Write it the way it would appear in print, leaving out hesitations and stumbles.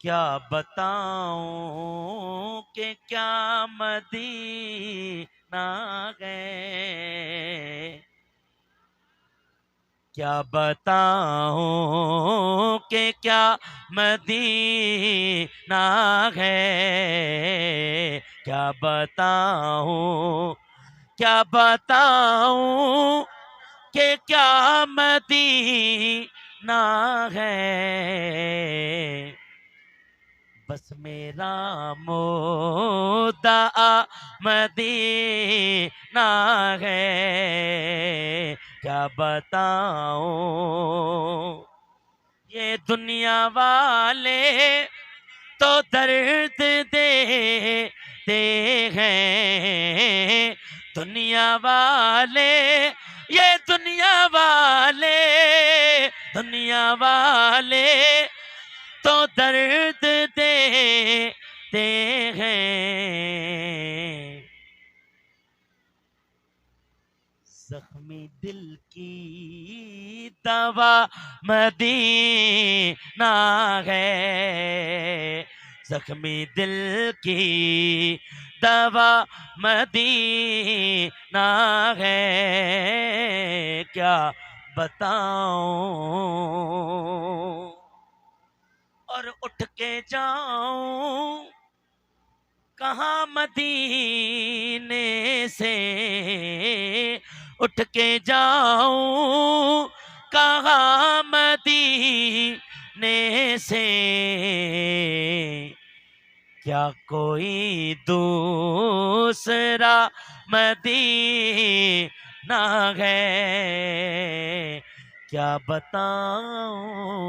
کیا بتاؤں کہ کیا مدینہ ہے، کیا بتاؤں کہ کیا مدینہ ہے، کیا بتاؤں، کیا بتاؤں کہ کیا مدینہ ہے، بس میرا مدعا مدینہ ہے، کیا بتاؤں یہ دنیا والے تو درد دیتے ہیں، دنیا والے یہ دنیا والے تو درد دیتے ہیں، زخمی دل کی دوا مدینہ ہے، زخمی دل کی دوا مدینہ ہے، کیا بتاؤں اور اٹھ کے جاؤں کہاں مدینے سے، اٹھ کے جاؤں کہاں مدینے سے، کیا کوئی دوسرا مدینہ ہے، کیا بتاؤں